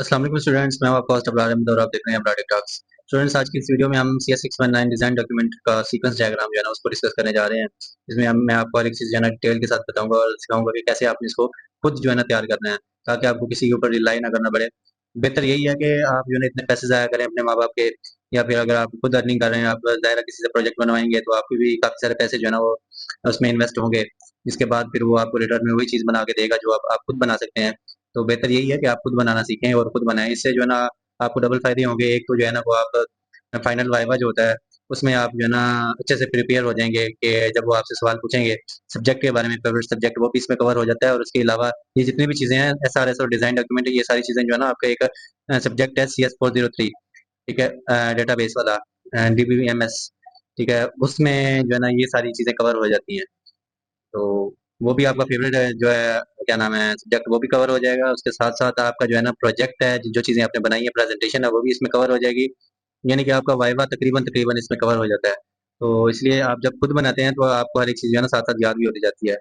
अस्सलाम वालेकुम स्टूडेंट्स, मैं हूं आपका होस्ट अबरार अहमद और आप देख रहे हैं अबरार टेक टॉक्स। स्टूडेंट्स, आज की इस वीडियो में हम CS619 डिज़ाइन डॉक्यूमेंट का सीक्वेंस डायग्राम जो है ना उसको डिस्कस करने जा रहे हैं। इसमें मैं आपको हर एक चीज़ जो है ना डिटेल के साथ बताऊंगा और सिखाऊंगा कि कैसे आपने इसको खुद जो है ना तैयार करना है, ताकि आपको किसी के ऊपर रिलाई ना करना पड़े। बेहतर यही है कि आप जो है ना इतने पैसे ज़ाया करें अपने माँ बाप के, या फिर अगर आप खुद अर्निंग कर रहे हैं, आप ज़ाहिर है किसी से प्रोजेक्ट बनवाएंगे तो आपके भी काफ़ी सारे पैसे जो है ना वो उसमें इन्वेस्ट होंगे, जिसके बाद फिर वो आपको रिटर्न में वही चीज़ बना के देगा जो आप खुद बना सकते हैं। तो बेहतर यही है कि आप खुद बनाना सीखें और खुद बनाएं। इससे जो है ना आपको डबल फायदे होंगे। एक तो जो है ना वो आप फाइनल वाइवा जो होता है उसमें आप जो है ना अच्छे से प्रिपेयर हो जाएंगे कि जब वो आपसे सवाल पूछेंगे सब्जेक्ट के बारे में, फेवरेट सब्जेक्ट, वो भी इसमें कवर हो जाता है। और उसके अलावा ये जितनी भी चीज़ें हैं, SRS और डिज़ाइन डॉक्यूमेंट, ये सारी चीज़ें जो है ना आपका एक सब्जेक्ट है CS403, ठीक है, डेटाबेस वाला, DBMS, ठीक है, उसमें जो है ना ये सारी चीज़ें कवर हो जाती हैं। तो वो भी आपका फेवरेट है जो है, क्या नाम है, सब्जेक्ट, वो भी कवर हो जाएगा। उसके साथ साथ आपका जो है ना प्रोजेक्ट है, जो चीज़ें आपने बनाई है, प्रेजेंटेशन है, वो भी इसमें कवर हो जाएगी। यानी कि आपका वाइवा तकरीबन तकरीबन इसमें कवर हो जाता है। तो इसलिए आप जब खुद बनाते हैं तो आपको हर एक चीज़ जो है ना साथ साथ याद भी होती जाती है।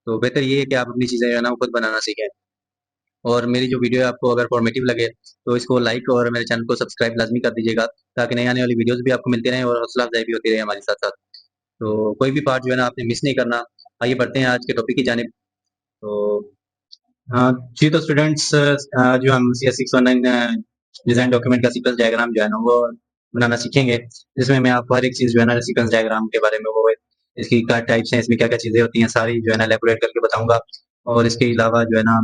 तो बेहतर ये है कि आप अपनी चीज़ें जो है ना वो खुद बनाना सीखें। और मेरी जो वीडियो है आपको अगर फॉर्मेटिव लगे तो इसको लाइक और मेरे चैनल को सब्सक्राइब लाजमी कर दीजिएगा, ताकि नई आने वाली वीडियोस भी आपको मिलती रहें और हौसला अफजाई भी होती रहे हमारे साथ साथ। तो कोई भी पार्ट जो है ना आपने मिस नहीं करना। आइए बढ़ते हैं आज के टॉपिक की जानिब। तो हाँ जी, तो स्टूडेंट्स, जो हम CS619 डिज़ाइन डॉक्यूमेंट का सीक्वेंस डायग्राम जो है ना वो बनाना सीखेंगे, जिसमें मैं आपको हर एक चीज़ जो है ना सीक्वेंस डायग्राम के बारे में, वो इसकी क्या टाइप्स हैं, इसमें क्या क्या चीज़ें होती हैं, सारी जो है ना एलेबोरेट करके बताऊंगा। और इसके अलावा जो है ना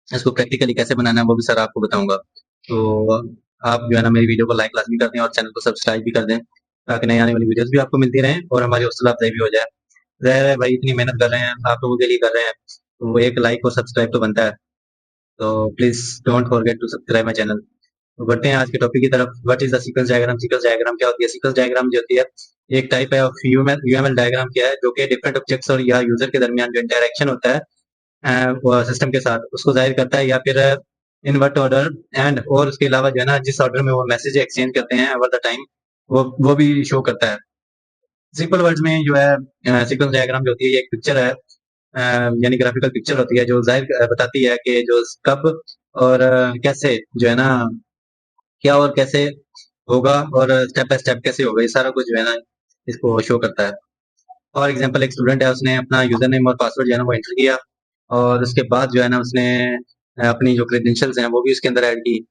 इसको प्रैक्टिकली कैसे बनाना है वो भी सर आपको बताऊंगा। तो आप जो है ना मेरी वीडियो को लाइक लाजमी कर दें और चैनल को सब्सक्राइब भी कर दें, ताकि नई आने वाली वीडियोस भी आपको मिलती रहें और हमारी हौसला अफजाई भी हो जाए। ज़ाहिर है भाई, इतनी मेहनत कर रहे हैं आप लोगों के लिए कर रहे हैं, तो वो एक लाइक और सब्सक्राइब तो बनता है। तो please don't forget to subscribe my channel. तो बढ़ते हैं आज के टॉपिक की तरफ। What is the sequence diagram? Sequence diagram क्या होती है? सीक्वेंस डायग्राम जो होती है एक टाइप है ऑफ यूएमएल डायग्राम। क्या है? जो कि डिफरेंट ऑब्जेक्ट्स और या यूजर के दरमियान जो इंटरेक्शन होता है सिस्टम के साथ, उसको जाहिर करता है, या फिर इनवर्ट ऑर्डर एंड, और उसके अलावा जो है ना जिस ऑर्डर में वो मैसेज एक्सचेंज करते हैं ओवर द टाइम, वो भी शो करता है। सिंपल वर्ड्स में जो है सीक्वेंस डायग्राम जो होती है ये एक पिक्चर है, यानी ग्राफिकल पिक्चर होती है जो जाहिर बताती है कि जो कब और कैसे जो है ना, क्या और कैसे होगा और स्टेप बाय स्टेप कैसे होगा, ये सारा कुछ जो है ना इसको शो करता है। और एग्जांपल, एक स्टूडेंट है, उसने अपना यूजर नेम और पासवर्ड जो है ना वो एंटर किया, और उसके बाद जो है ना उसने अपनी जो क्रेडेंशियल्स हैं वो भी उसके अंदर ऐड की।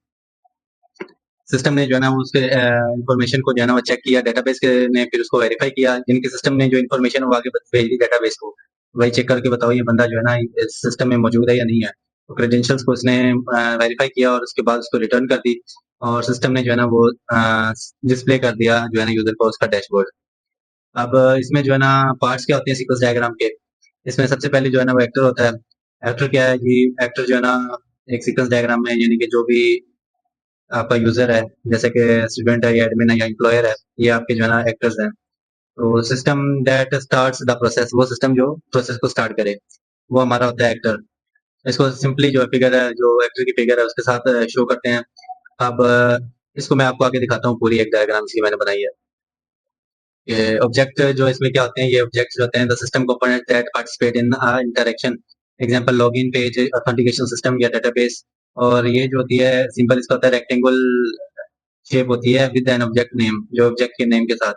सिस्टम ने जो है ना वो उसके इंफॉर्मेशन को जो है ना वो चेक किया, डेटाबेस के ने फिर उसको वेरीफाई किया, जिनके सिस्टम ने जो इन्फॉर्मेशन वो आगे भेज दी डेटाबेस को, वही चेक करके बताओ ये बंदा जो है ना इस सिस्टम में मौजूद है या नहीं है। तो क्रेडेंशियल्स को उसने वेरीफाई किया और उसके बाद उसको रिटर्न कर दी, और सिस्टम ने जो है ना वो डिस्प्ले कर दिया जो है ना यूजर को उसका डैशबोर्ड। अब इसमें जो है ना पार्ट्स क्या होते हैं सीक्वेंस डायग्राम के? इसमें सबसे पहले जो है ना वो एक्टर होता है। एक्टर क्या है जी? एक्टर जो है ना एक सीक्वेंस डायग्राम में, यानी कि जो भी आपका यूजर है, जैसे कि स्टूडेंट है या एडमिन है या एम्प्लॉयर है, ये आपके जो है ना एक्टर्स हैं। तो system that starts the process, वो सिस्टम जो प्रोसेस को स्टार्ट करे, वो हमारा होता है एक्टर। इसको सिंपली जो फिगर है, जो एक्टर की फिगर है उसके साथ शो करते हैं। अब इसको मैं आपको आगे दिखाता हूँ, पूरी एक डायग्राम इसकी मैंने बनाई है। ये ऑब्जेक्ट जो इसमें क्या होते हैं, ये ऑब्जेक्ट्स होते हैं the system component that participate in interaction. Example, login page, authentication system या डेटाबेस। और ये जो होती है सिंपल, इसका होता है रेक्टेंगल शेप होती है विद एन ऑब्जेक्ट नेम, जो ऑब्जेक्ट के नेम के साथ।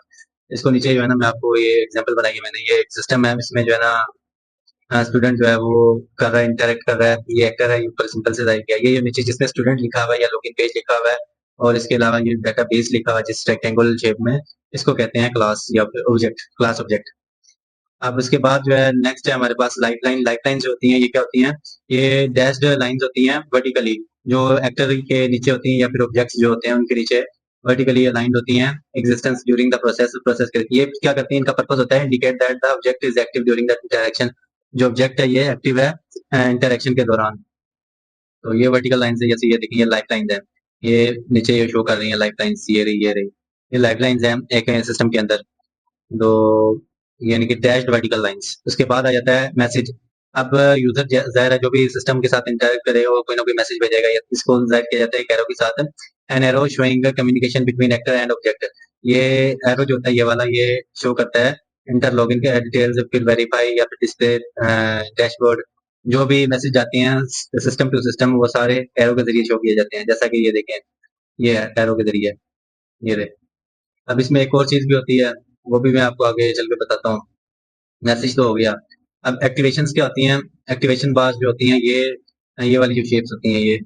इसको नीचे जो है ना मैं आपको ये एग्जांपल बनाई है मैंने, ये एक सिस्टम है, इसमें जो है ना स्टूडेंट जो है वो कर रहा है, इंटरेक्ट कर रहा है, ये एक्टर है, ये ऊपर सिंपल से जाहिर किया, ये नीचे जिसमें स्टूडेंट लिखा हुआ है या लॉगिन पेज लिखा हुआ है, और इसके अलावा ये डेटाबेस लिखा हुआ है जिस रेक्टेंगल शेप में, इसको कहते हैं क्लास या फिर ऑब्जेक्ट, क्लास ऑब्जेक्ट। अब उसके बाद जो है नेक्स्ट है हमारे पास लाइफलाइन। लाइफलाइन जो होती हैं ये क्या होती हैं? ये डैश्ड लाइंस होती हैं वर्टिकली, जो एक्टर के नीचे होती हैं या फिर ऑब्जेक्ट्स जो होते हैं उनके नीचे वर्टिकली अलाइंड होती हैं। Existence during the process, process के ये क्या करती हैं? इनका पर्पस होता है indicate that the object is active during the interaction, जो ऑब्जेक्ट है ये एक्टिव है इंटरेक्शन के दौरान। तो ये वर्टिकल लाइन से, जैसे ये देखिए ये लाइफ लाइन्स हैं, ये नीचे ये शो कर रही है लाइफ लाइन्स, ये रही, ये रही, ये लाइफ लाइन्स हैं एक सिस्टम के अंदर। तो यानी कि डैश्ड वर्टिकल लाइंस। उसके बाद आ जाता है मैसेज। अब यूजर जाहिर है जो भी सिस्टम के साथ इंटरेक्ट करेगा वो कोई ना कोई मैसेज भेजेगा, या इसको जाहिर किया जाता है एक एरो के साथ, an arrow showing communication between actor and object. ये एरो जो होता है ये वाला, ये शो करता है इंटर लॉगिन के डिटेल्स, फिर वेरीफाई या फिर डिस्प्ले डैशबोर्ड, जो भी मैसेज जाती हैं सिस्टम टू सिस्टम वो सारे एरो के जरिए शो किए जाते हैं, जैसा कि ये देखें, ये है एरो के जरिए, ये रहे। अब इसमें एक और चीज भी होती है, वो भी मैं आपको आगे चल के बताता हूँ। मैसेज तो हो गया। अब एक्टिवेशंस क्या होती हैं? एक्टिवेशन बार्स जो होती हैं, ये वाली जो शेप्स होती हैं,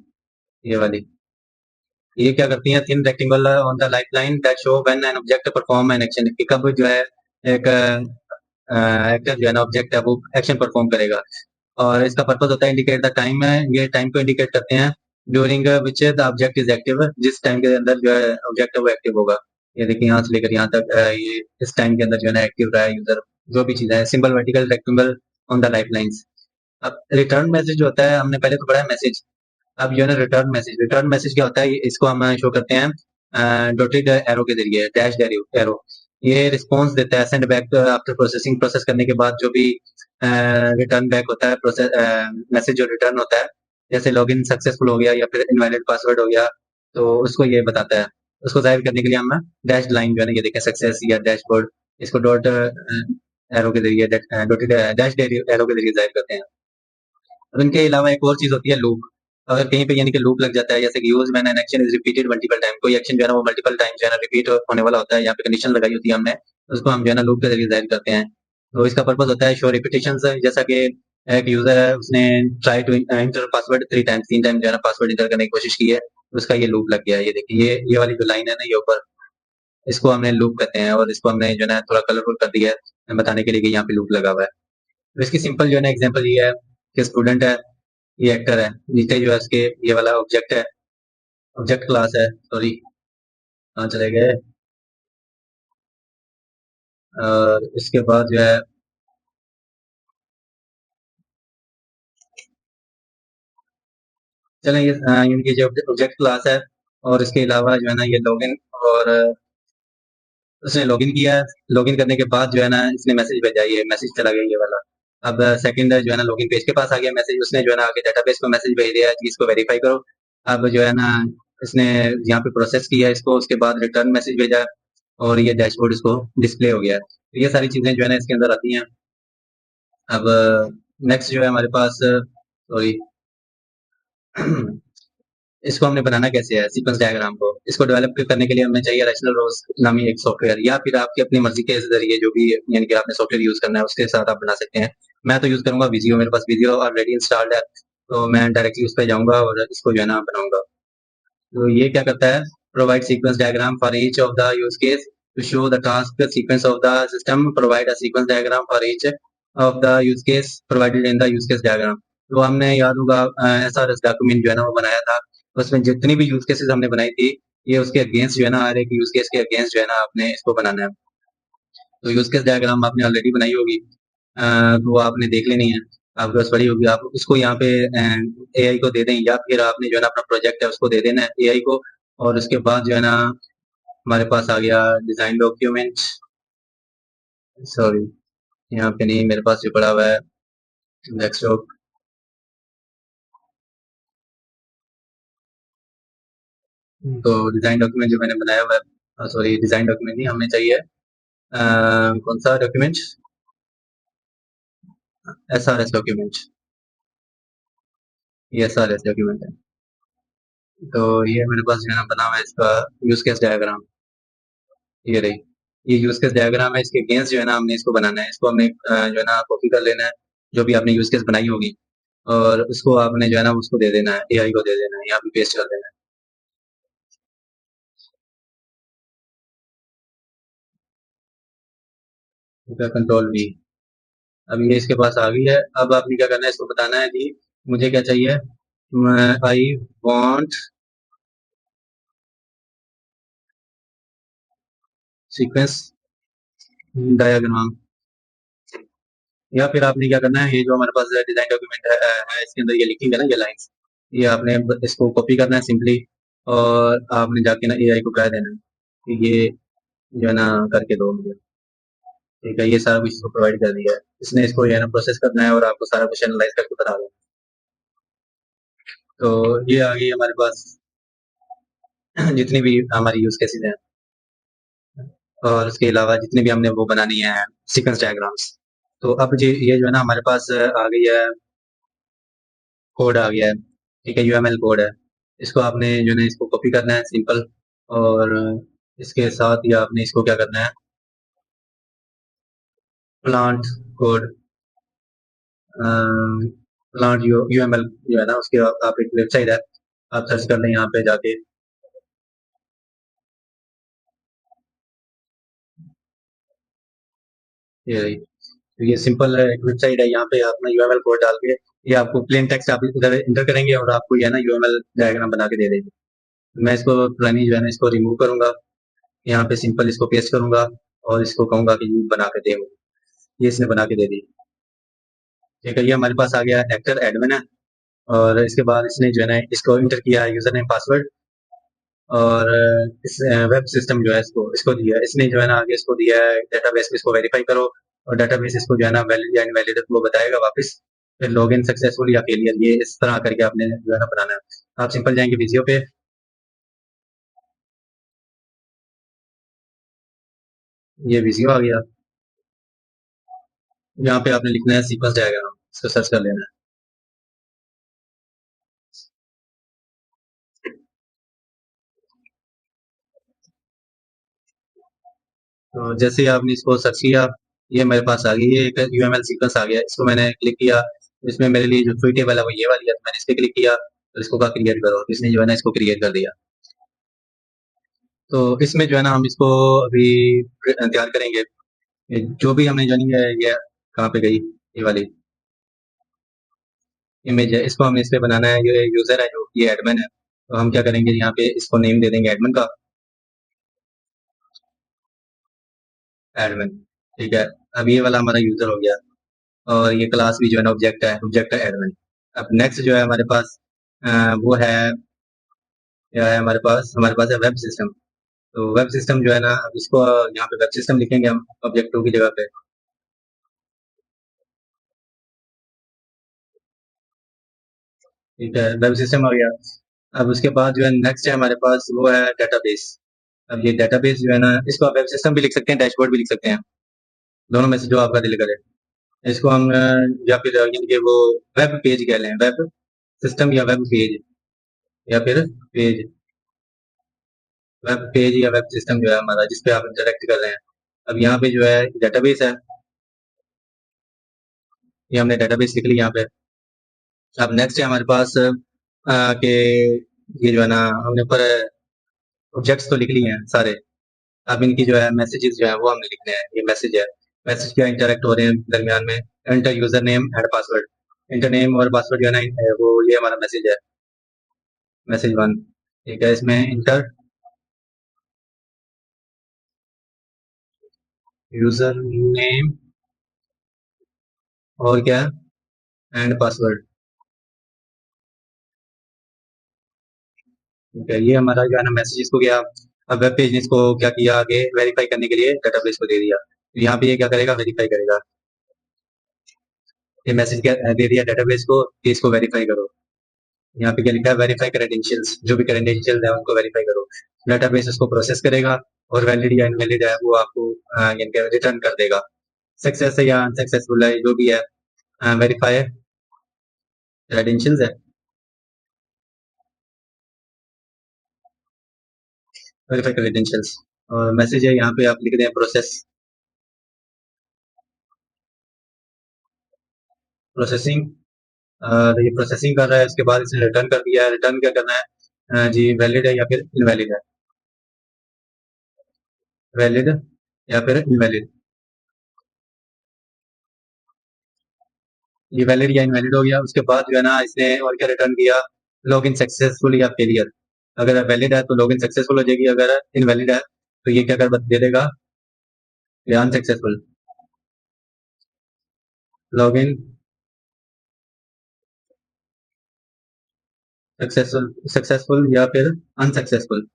ये वाली, ये क्या करती हैं? Thin rectangle on the life line that show when an object perform an action, कि कब जो है एक एक्टर जो है ना, ऑब्जेक्ट है, वो एक्शन परफॉर्म करेगा। और इसका पर्पस होता है इंडिकेट द टाइम है, ये टाइम को इंडिकेट करते हैं during which the object is active, जिस टाइम के अंदर जो है ऑब्जेक्ट है वो एक्टिव होगा। ये देखिए यहाँ से लेकर यहाँ तक ये इस टाइम के अंदर जो है ना एक्टिव रहा है यूजर, जो भी चीज़ है, symbol vertical rectangle on the life lines. अब रिटर्न मैसेज जो होता है, हमने पहले तो पढ़ा है मैसेज। अब जो है ना रिटर्न मैसेज क्या होता है? इसको हम शो करते हैं डॉटेड एरो के जरिए, डैश एरो। ये रिस्पॉन्स देता है, send back after processing, process करने के बाद जो भी रिटर्न बैक होता है, प्रोसेस मैसेज जो रिटर्न होता है, जैसे लॉगिन सक्सेसफुल हो गया या फिर इनवैलिड पासवर्ड हो गया, तो उसको ये बताता है। उसको जाहिर करने के लिए हम डैश लाइन जो है ना, ये देखें, सक्सेस या डैशबोर्ड, इसको डॉट एरो के जरिए, डॉटेड डैश एरो के जरिए जाहिर करते हैं। अब इनके अलावा एक और चीज होती है लूप। अगर कहीं पे यानी कि लूप लग जाता है, जैसे कि use man an action is repeated multiple time, कोई एक्शन जो है ना वो मल्टीपल टाइम जो है ना रिपीट होने वाला होता है, यहाँ पे कंडीशन लगाई होती है हमने, उसको हम जो है ना लूप के जरिए जाहिर करते हैं। तो इसका पर्पज होता है शो रिपीटेशन, जैसा कि एक यूजर है, उसने try to enter password 3 times, 3 time जो है ना पासवर्ड एंटर करने की कोशिश की है, तो उसका ये लूप लग गया है। ये देखिए, ये वाली जो लाइन है ना, ये ऊपर, इसको हमने लूप कहते हैं, और इसको हमने जो है ना थोड़ा कलरफुल कर दिया है बताने के लिए कि यहाँ पे लूप लगा हुआ है। तो इसकी सिंपल जो है ना एग्जाम्पल ये है कि स्टूडेंट है, ये एक्टर है, नीचे जो है इसके ये वाला ऑब्जेक्ट है, ऑब्जेक्ट क्लास है, सॉरी, कहाँ चले गए? और इसके बाद जो है, चलें ये इनकी जो ऑब्जेक्ट क्लास है, और इसके अलावा जो है ना ये लॉगिन, और उसने लॉगिन किया है। लॉगिन करने के बाद जो है ना इसने मैसेज भेजा, ये मैसेज चला गया ये वाला। अब सेकंड जो है ना लॉगिन पेज के पास आ गया मैसेज, उसने जो है ना आगे डेटाबेस को मैसेज भेज दिया कि इसको वेरीफाई करो। अब जो है ना इसने यहाँ पे प्रोसेस किया इसको, उसके बाद रिटर्न मैसेज भेजा, और ये डैशबोर्ड इसको डिस्प्ले हो गया है। तो ये सारी चीजें जो है ना इसके अंदर आती हैं। अब नेक्स्ट जो है हमारे पास, सॉरी, इसको हमने बनाना कैसे है सीक्वेंस डायग्राम को? इसको डेवलप करने के लिए हमें चाहिए रैशनल रोज नामी एक सॉफ्टवेयर, या फिर आपकी अपनी मर्जी के जरिए जो भी यानी कि आपने सॉफ्टवेयर यूज करना है उसके साथ आप बना सकते हैं। मैं तो यूज करूंगा विजियो, मेरे पास विजियो ऑलरेडी इंस्टॉल्ड है, तो मैं डायरेक्टली उस पर जाऊंगा और इसको जो है ना बनाऊंगा। तो ये क्या करता है? Provide sequence diagram for each of the use case to show the task sequence of the system, provide a sequence diagram for each of the use case provided in the use case diagram. तो हमने याद होगा ऐसा document जो है ना वो बनाया था, उसमें जितनी भी यूज केसेस हमने बनाई थी, ये उसके अगेंस्ट जो है ना, हर एक यूज केस के अगेंस्ट जो है ना आपने इसको बनाना है। तो यूज केस डायग्राम आपने ऑलरेडी बनाई होगी, तो वो आपने देख लेनी है, आपके पास पड़ी होगी। आप उसको यहाँ पे एआई को दे दें, या फिर आपने जो है ना अपना प्रोजेक्ट है उसको दे देना है एआई को। और उसके बाद जो है ना हमारे पास आ गया डिजाइन डॉक्यूमेंट, सॉरी, यहाँ पे नहीं, मेरे पास जो पड़ा हुआ है डेस्कटॉप। तो डिजाइन डॉक्यूमेंट जो मैंने बनाया हुआ है, सॉरी, डिजाइन डॉक्यूमेंट नहीं, हमें चाहिए कौन सा डॉक्यूमेंट? एसआरएस डॉक्यूमेंट, ये एसआरएस डॉक्यूमेंट है। तो ये मेरे पास जो है ना बना हुआ है इसका यूज केस डायग्राम, ये रही। ये यूज केस डायग्राम है, इसके अगेंस्ट जो है ना हमने इसको बनाना है, इसको हमने जो है ना कॉपी कर लेना है, जो भी आपने यूज केस बनाई होगी, और उसको आपने जो है ना उसको दे देना है, एआई को दे देना है, यहाँ पे पेस्ट कर देना है, कंट्रोल वी। अब ये इसके पास आ गई है। अब आपने क्या करना है, इसको बताना है कि मुझे क्या चाहिए, आई वांट सीक्वेंस डायग्राम। या फिर आपने क्या करना है, ये जो हमारे पास डिजाइन डॉक्यूमेंट है इसके अंदर ये लिखी है ना ये लाइंस, ये आपने इसको कॉपी करना है सिंपली, और आपने जाके ना एआई को कह देना है कि ये जो है ना करके दो मुझे। ठीक है, ये सारा कुछ इसको प्रोवाइड कर दिया है इसने, इसको ये है ना प्रोसेस करना है और आपको सारा कुछ एनालाइज करके बता देना। तो ये आ गई हमारे पास जितनी भी हमारी यूज केसेस हैं, और उसके अलावा जितने भी हमने वो बनानी है सीक्वेंस डायग्राम्स। तो अब ये जो है ना हमारे पास आ गई है कोड आ गया है, ठीक है, यूएमएल कोड है। इसको आपने जो है ना इसको कॉपी करना है सिंपल, और इसके साथ ही आपने इसको क्या करना है, प्लांट कोड, प्लांट यूएमएल जो है ना उसके आप एक वेबसाइट है, आप सर्च कर लें यहाँ पे जाके। ये रही। तो ये सिंपल एक वेबसाइट है, यहाँ पे अपना यूएमएल कोड डाल के ये आपको प्लेन टेक्स्ट आप इधर इंटर करेंगे और आपको ये है ना यूएमएल डायग्राम बना के दे देगी। मैं इसको पुरानी जो है ना इसको रिमूव करूंगा, यहाँ पे सिंपल इसको पेस्ट करूंगा और इसको कहूंगा कि ये बना के दे मुझे। ये इसने बना के दे दी। ठीक है, ये हमारे पास आ गया एक्टर एडमिन है, और इसके बाद इसने जो है ना इसको इंटर किया है यूजर नेम पासवर्ड, और इस वेब सिस्टम जो है इसको इसको दिया है इसने जो है ना आगे इसको दिया है डेटाबेस में इसको वेरीफाई करो, और डेटाबेस इसको जो है ना वैलिड या इनवैलिड वो बताएगा वापस। फिर लॉगिन सक्सेसफुल या फेलियर, ये इस तरह करके आपने जो है ना बनाना है। आप सिंपल जाएंगे विजियो पे, ये विजियो आ गया। यहाँ पे आपने लिखना है सीक्वेंस डायग्राम, इसको सर्च कर लेना है। तो जैसे ही आपने इसको सर्च किया, ये मेरे पास आ गई, ये एक यूएमएल सीक्वेंस आ गया, इसको मैंने क्लिक किया। इसमें मेरे लिए जो सुइटेबल है वो ये वाली है, तो मैंने इस पे क्लिक किया, तो इसको कहा क्रिएट करो, तो इसने जो है ना इसको क्रिएट कर दिया। तो इसमें जो है ना हम इसको अभी तैयार करेंगे। ये जो भी हमने जॉइनिंग है, ये कहाँ पे गई, ये वाली इमेज है, इसको हमें इस पे बनाना है। ये यूजर है जो ये एडमिन है, तो हम क्या करेंगे यहाँ पे इसको नेम दे देंगे एडमिन का, एडमिन। ठीक है, अब ये वाला हमारा यूजर हो गया, और ये क्लास भी जो है ना ऑब्जेक्ट है एडमिन। अब नेक्स्ट जो है हमारे पास वो है, क्या है हमारे पास है वेब सिस्टम। तो वेब सिस्टम जो है ना, अब इसको यहाँ पे वेब सिस्टम लिखेंगे हम ऑब्जेक्ट टू की जगह पे। ठीक है, वेब सिस्टम आ गया। अब उसके बाद जो है नेक्स्ट है हमारे पास वो है डेटाबेस। अब ये डेटाबेस जो है ना, इसको आप वेब सिस्टम भी लिख सकते हैं, डैशबोर्ड भी लिख सकते हैं, दोनों में से जो आपका दिल करे। इसको हम या फिर यानी कि वो वेब पेज कह लें, वेब सिस्टम या वेब पेज, या फिर पेज, वेब पेज या वेब सिस्टम जो है हमारा जिस पे आप इंटरेक्ट कर रहे हैं। अब यहाँ पे जो है डेटाबेस है, ये हमने डेटाबेस लिख लिया यहाँ पे। अब नेक्स्ट है हमारे पास के ये जो है ना हमने ऊपर ऑब्जेक्ट्स तो लिख लिए हैं सारे। अब इनकी जो है मैसेजेस जो है वो हमने लिखने हैं, ये मैसेज है, मैसेज क्या इंटरेक्ट हो रहे हैं दरमियान में। Enter user name and password, inter name और पासवर्ड जो है ना वो ये हमारा मैसेज है, मैसेज वन। ठीक है, इसमें इंटर यूजर नेम और क्या एंड पासवर्ड। ठीक है, ये हमारा जो है ना मैसेज इसको गया। अब वेब पेज ने इसको क्या किया, आगे वेरीफाई करने के लिए डेटाबेस को दे दिया, तो यहाँ पे ये क्या करेगा, वेरीफाई करेगा। ये मैसेज क्या दे दिया डेटाबेस को कि इसको वेरीफाई करो। यहाँ पे क्या लिखा है, वेरीफाई क्रेडेंशियल्स, जो भी क्रेडेंशियल्स है उनको वेरीफाई करो। डेटाबेस उसको प्रोसेस करेगा, और वैलिड या इनवैलिड है वो आपको यानी कि रिटर्न कर देगा। सक्सेस है या अनसक्सेसफुल है जो भी है, वेरीफाई क्रेडेंशियल्स है, वेरीफाई क्रेडेंशियल्स, और मैसेज है यहाँ पे आप लिख दें प्रोसेस, प्रोसेसिंग। ये प्रोसेसिंग कर रहा है, उसके बाद इसने रिटर्न कर दिया है। रिटर्न क्या करना है, जी वैलिड है या फिर इनवैलिड है, वैलिड या फिर इनवैलिड। ये वैलिड या इनवैलिड हो गया। उसके बाद जो है ना इसने और क्या रिटर्न किया, लॉगिन सक्सेसफुल या फेलियर। अगर वैलिड है तो लॉगिन सक्सेसफुल हो जाएगी, अगर इनवैलिड है तो ये क्या कर दे देगा, अनसक्सेसफुल, लॉगिन सक्सेसफुल, सक्सेसफुल या फिर अनसक्सेसफुल।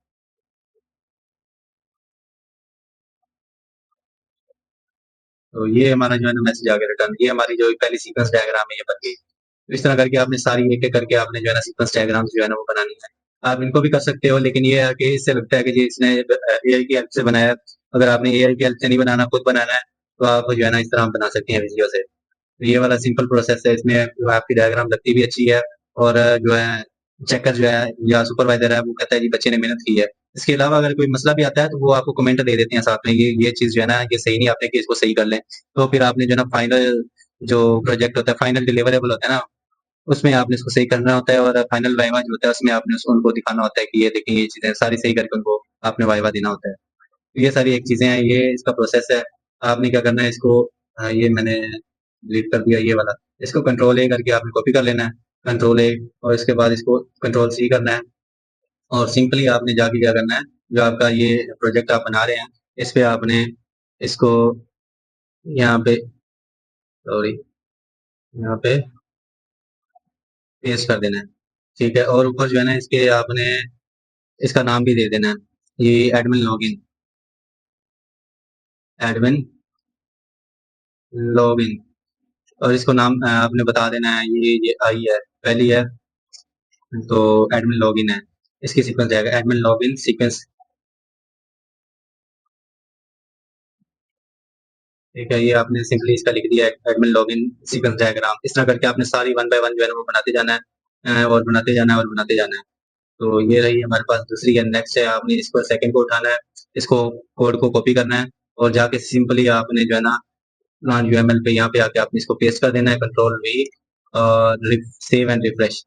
तो ये हमारा जो है ना मैसेज आ गया रिटर्न, ये हमारी जो पहली सीक्वेंस डायग्राम है ये बन गई। तो इस तरह करके आपने सारी एक एक करके आपने जो है ना सीक्वेंस डायग्राम जो है ना वो बनानी है। आप इनको भी कर सकते हो, लेकिन ये है कि इससे लगता है कि जी इसने एआई की हेल्प से बनाया है। अगर आपने एआई की हेल्प से नहीं बनाना, खुद बनाना है, तो आप जो है ना इस तरह आप बना सकते हैं वीडियो से। तो ये वाला सिंपल प्रोसेस है, इसमें जो आपकी डायग्राम लगती भी अच्छी है, और जो है चेकर जो है या सुपरवाइजर है वो कहता है जी बच्चे ने मेहनत की है। इसके अलावा अगर कोई मसला भी आता है तो वो आपको कमेंट दे देते हैं साथ में, ये चीज़ जो है ना ये सही नहीं आपने की, इसको सही कर लें। तो फिर आपने जो है ना फाइनल जो प्रोजेक्ट होता है, फाइनल डिलिवरेबल होता है ना, उसमें आपने इसको सही करना होता है और फाइनल वाइवा जो होता है उसमें आपने उसको उनको दिखाना होता है कि ये देखिए ये चीज़ें सारी सही करके उनको आपने वाइवा देना होता है। तो ये सारी एक चीज़ें हैं, ये इसका प्रोसेस है। आपने क्या करना है इसको ये मैंने डिलीट कर दिया ये वाला। इसको कंट्रोल ए करके आपने कॉपी कर लेना है, कंट्रोल ए, और इसके बाद इसको कंट्रोल सी करना है और सिंपली आपने जाके क्या करना है, जो आपका ये प्रोजेक्ट आप बना रहे हैं, इस पे आपने इसको यहाँ पे सॉरी यहाँ पे पेस्ट कर देना है। ठीक है, और ऊपर जो है ना इसके आपने इसका नाम भी दे देना है, ये एडमिन लॉगिन, एडमिन लॉगिन, और इसको नाम आपने बता देना है ये आई है पहली है, तो एडमिन लॉगिन है, इसकी सीक्वेंस जाएगा एडमिन लॉगिन सीक्वेंस। ठीक है, ये आपने सिंपली इसका लिख दिया एडमिन लॉगिन सीक्वेंस डायग्राम। इस तरह करके आपने सारी वन बाय वन जो है ना वो बनाते जाना है, और बनाते जाना है और बनाते जाना है। तो ये रही हमारे पास दूसरी है। नेक्स्ट है आपने इसको सेकंड को उठाना है, इसको कोड को कॉपी करना है और जाके सिंपली आपने जो है ना प्लान यूएमएल पे यहाँ पे आके आपने इसको पेस्ट कर देना है, कंट्रोल वी और सेव एंड रिफ्रेश।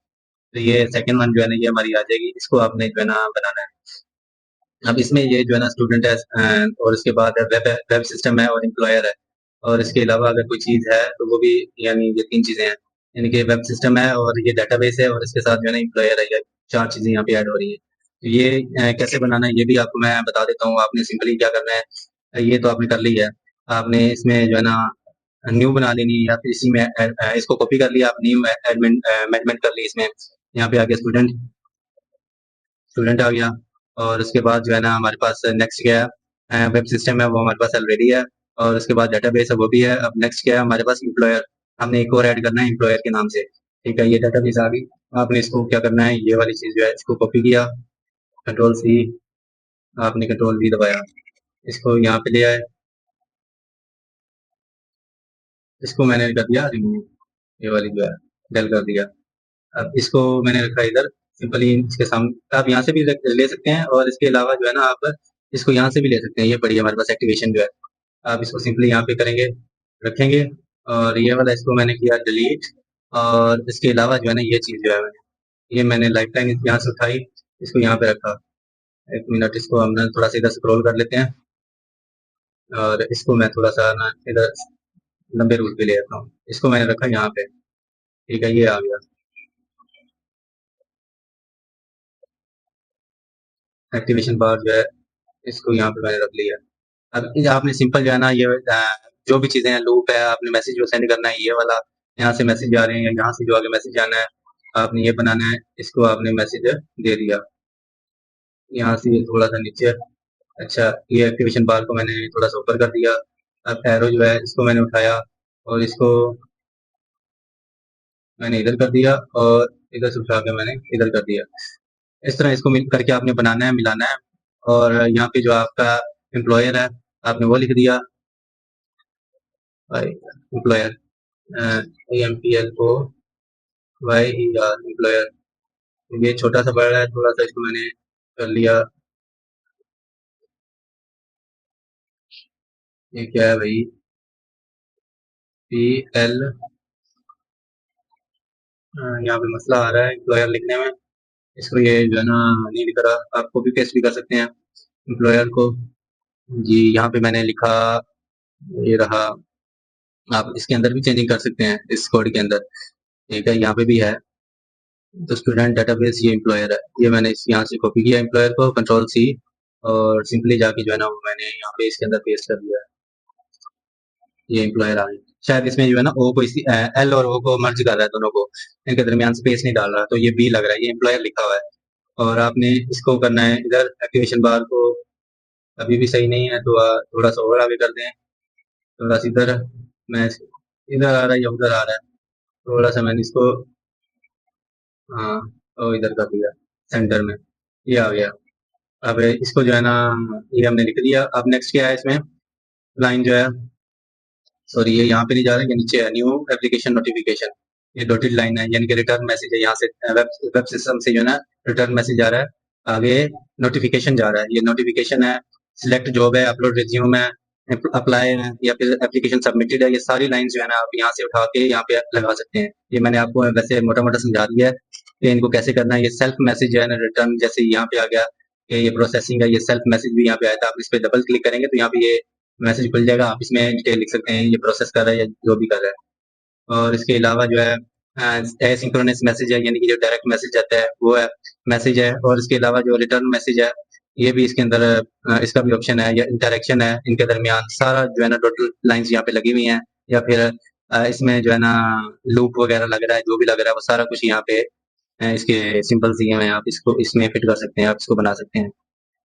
तो ये सेकंड वन जो है ना ये हमारी आ जाएगी, इसको आपने जो है ना बनाना है। अब इसमें ये जो है ना स्टूडेंट है, और उसके बाद है वेब, वेब सिस्टम है और एम्प्लॉयर है, और इसके अलावा अगर कोई चीज़ है तो वो भी, यानी ये तीन चीज़ें हैं, यानी कि वेब सिस्टम है और ये डेटाबेस है और इसके साथ जो है ना एम्प्लॉयर है, ये चार चीज़ें यहाँ पे ऐड हो रही है। तो ये कैसे बनाना है ये भी आपको मैं बता देता हूँ। आपने सिंपली क्या करना है, ये तो आपने कर ली है, आपने इसमें जो है ना न्यू बना लेनी है या फिर इसी में इसको कॉपी कर लिया, आप न्यू एडमेंट कर ली इसमें, यहाँ पे आके स्टूडेंट, स्टूडेंट आ गया। और उसके बाद जो है ना हमारे पास नेक्स्ट क्या है, वेब सिस्टम है वो हमारे पास ऑलरेडी है, और उसके बाद डेटाबेस है वो भी है। अब नेक्स्ट क्या है हमारे पास एम्प्लॉयर, हमने एक और ऐड करना है एम्प्लॉयर के नाम से। ठीक है, ये डेटाबेस आ गई। आपने इसको क्या करना है, ये वाली चीज़ जो है इसको कॉपी किया, कंट्रोल सी, आपने कंट्रोल वी दबाया, इसको यहाँ पे ले आए, इसको मैंने कर दिया रिमूव, ये वाली जो है डेल कर दिया। अब इसको मैंने रखा इधर, सिंपली इसके सामने आप यहाँ से भी ले सकते हैं और इसके अलावा जो है ना आप इसको यहाँ से भी ले सकते हैं। ये पड़ी है हमारे पास एक्टिवेशन जो है, आप इसको सिंपली यहाँ पे करेंगे, रखेंगे, और ये वाला इसको मैंने किया डिलीट। और इसके अलावा जो है ना ये चीज़ जो है ये मैंने लाइफ टाइम यहाँ से उठाई, इसको यहाँ पे रखा। एक मिनट, इसको हम ना थोड़ा सा इधर स्क्रॉल कर लेते हैं और इसको मैं थोड़ा सा ना इधर लंबे रूट पे ले आता हूँ, इसको मैंने रखा यहाँ पे। ठीक है, ये आ गया एक्टिवेशन बार जो है, इसको यहाँ पे मैंने रख लिया। अब ये आपने सिंपल जो है ना ये जो भी चीज़ें हैं लूप है, आपने मैसेज जो सेंड करना है ये वाला, यहाँ से मैसेज आ रहे हैं, यहाँ से जो आगे मैसेज आना है आपने ये बनाना है, इसको आपने मैसेज दे दिया यहाँ से ये थोड़ा सा नीचे। अच्छा, ये एक्टिवेशन बार को मैंने थोड़ा सा ऊपर कर दिया। अब एरो जो है इसको मैंने उठाया और इसको मैंने इधर कर दिया और इधर से उठा के मैंने इधर कर दिया। इस तरह इसको मिल करके आपने बनाना है, मिलाना है। और यहाँ पे जो आपका एम्प्लॉयर है आपने वो लिख दिया, एम्प्लॉयर, EMPLOYER एम्प्लॉयर। ये छोटा सा बड़ा है, थोड़ा सा इसको मैंने कर लिया। ये क्या है भाई, PL, यहाँ पे मसला आ रहा है एम्प्लॉयर लिखने में, इसको ये जो है ना नहीं लिख रहा। आप कॉपी पेस्ट भी कर सकते हैं एम्प्लॉयर को। जी यहाँ पे मैंने लिखा, ये रहा। आप इसके अंदर भी चेंजिंग कर सकते हैं इस कोड के अंदर। ठीक है, यहाँ पे भी है। तो स्टूडेंट डेटाबेस ये एम्प्लॉयर है, ये मैंने इस यहाँ से कॉपी किया एम्प्लॉयर को, कंट्रोल सी, और सिंपली जाके जो है ना वो मैंने यहाँ पे इसके अंदर पेस्ट कर दिया है। ये एम्प्लॉयर आ गई। शायद इसमें जो है ना ओ को इसी एल और ओ को मर्ज कर रहा है दोनों को, इनके दरमियान स्पेस नहीं डाल रहा, तो ये बी लग रहा है, ये एम्प्लॉयर लिखा हुआ है। और आपने इसको करना है इधर एक्टिवेशन बार को, अभी भी सही नहीं है तो थोड़ा सा और आगे कर दें, थोड़ा सा इधर, मैं इधर आ रहा है या उधर आ रहा है, थोड़ा सा मैंने इसको, हाँ, और इधर कर दिया सेंटर में, ये आ गया। अब इसको जो है ना ये हमने लिख दिया। अब नेक्स्ट क्या है इसमें, लाइन जो है, सॉरी ये यहाँ पे नहीं जा रहा है, ये नीचे है न्यू एप्लीकेशन नोटिफिकेशन, ये डॉटेड लाइन है, यानी कि रिटर्न मैसेज है। यहाँ से वेब सिस्टम से जो है ना रिटर्न मैसेज आ रहा है, आगे नोटिफिकेशन जा रहा है। ये नोटिफिकेशन है, सिलेक्ट जॉब है, अपलोड रिज्यूम है, अप्लाई है, या फिर एप्लीकेशन सबमिटेड है। ये सारी लाइन जो है ना आप यहाँ से उठा के यहाँ पे लगा सकते हैं। ये मैंने आपको वैसे मोटा मोटा समझा दिया है कि इनको कैसे करना है। ये सेल्फ मैसेज जो है ना रिटर्न, जैसे यहाँ पे आ गया कि ये प्रोसेसिंग है, ये सेल्फ मैसेज भी यहाँ पे आया था। आप इस पे डबल क्लिक करेंगे तो यहाँ पे ये मैसेज खुल जाएगा। आप इसमें डिटेल लिख सकते हैं, ये प्रोसेस कर रहा है या जो भी कर रहा है। और इसके अलावा जो है एसिंक्रोनस मैसेज है, यानी कि जो डायरेक्ट मैसेज आता है वो है मैसेज है। और इसके अलावा जो रिटर्न मैसेज है, ये भी इसके अंदर इसका भी ऑप्शन है, या इंटरेक्शन है इनके दरमियान। सारा जो है ना टोटल लाइंस यहाँ पे लगी हुई हैं, या फिर इसमें जो है ना लूप वगैरह लग रहा है, जो भी लग रहा है वो सारा कुछ यहाँ पे इसके सिंपल्स दिए हुए हैं। आप इसको इसमें फिट कर सकते हैं, आप इसको बना सकते हैं।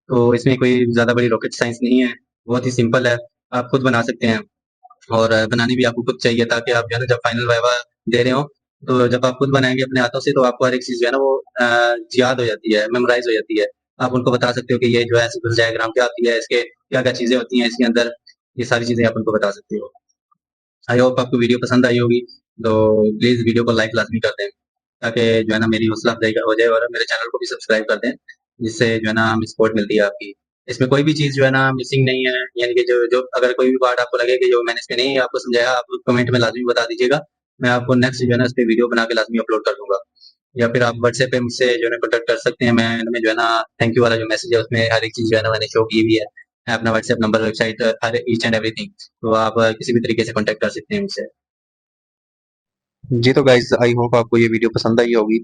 तो इसमें कोई ज़्यादा बड़ी रॉकेट साइंस नहीं है, बहुत ही सिंपल है, आप खुद बना सकते हैं। और बनानी भी आपको खुद चाहिए, ताकि आप जो है ना जब फाइनल वाइवा दे रहे हो, तो जब आप खुद बनाएंगे अपने हाथों से, तो आपको हर एक चीज़ जो है ना वो याद हो जाती है, मेमोराइज हो जाती है। आप उनको बता सकते हो कि ये जो है सीक्वेंस डायग्राम क्या होती है, इसके क्या क्या चीज़ें होती हैं इसके अंदर, ये सारी चीज़ें आप उनको बता सकते हो। आई होप आपको वीडियो पसंद आई होगी, तो प्लीज़ वीडियो को लाइक लाजमी कर दें, ताकि जो है ना मेरी हौसला अफजाई हो जाए, और मेरे चैनल को भी सब्सक्राइब कर दें, जिससे जो है ना हमें सपोर्ट मिलती है आपकी। इसमें कोई भी चीज़ जो है ना मिसिंग नहीं है, यानी कि जो जो अगर कोई भी पार्ट आपको लगे कि जो मैंने इसमें नहीं आपको समझाया, आप कमेंट में लाजमी बता दीजिएगा। मैं आपको नेक्स्ट जो है ना इस पे वीडियो बना के लाजमी अपलोड कर दूंगा। या फिर आप व्हाट्सएप पे मुझसे जो है ना कॉन्टैक्ट कर सकते हैं। मैं जो है ना थैंक यू वाला जो मैसेज है उसमें हर एक चीज़ जो है ना मैंने शो की भी है, अपना WhatsApp number, website, her each and everything. तो आप किसी भी तरीके से कॉन्टैक्ट कर सकते हैं मुझसे। जी तो गाइज आई होप आपको ये वीडियो पसंद आई होगी।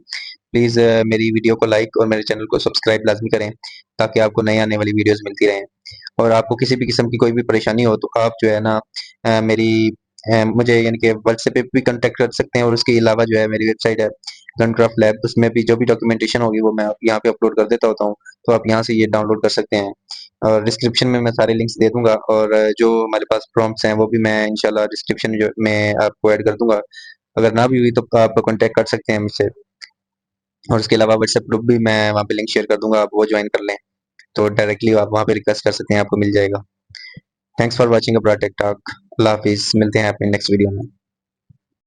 प्लीज़ मेरी वीडियो को लाइक और मेरे चैनल को सब्सक्राइब लाजमी करें, ताकि आपको नई आने वाली वीडियोस मिलती रहें। और आपको किसी भी किस्म की कोई भी परेशानी हो तो आप जो है ना मेरी मुझे यानी कि व्हाट्सएप पे भी कांटेक्ट कर सकते हैं। और उसके अलावा जो है मेरी वेबसाइट है गनक्राफ्ट लैब, उसमें भी जो भी डॉक्यूमेंटेशन होगी वो मैं यहाँ पे अपलोड कर देता होता हूँ, तो आप यहाँ से ये डाउनलोड कर सकते हैं। और डिस्क्रिप्शन में मैं सारे लिंक्स दे दूंगा, और जो हमारे पास प्रॉम्प्ट्स हैं वो भी मैं इंशाल्लाह डिस्क्रिप्शन जो में आपको ऐड कर दूंगा। अगर ना भी हुई तो आप कांटेक्ट कर सकते हैं मुझसे। और उसके अलावा व्हाट्सएप ग्रुप भी मैं वहाँ पे लिंक शेयर कर दूंगा, आप वो ज्वाइन कर लें, तो डायरेक्टली आप वहाँ पे रिक्वेस्ट कर सकते हैं, आपको मिल जाएगा। Thanks for watching a tech talk. अल्लाह हाफिज़, मिलते हैं अपने नेक्स्ट वीडियो में।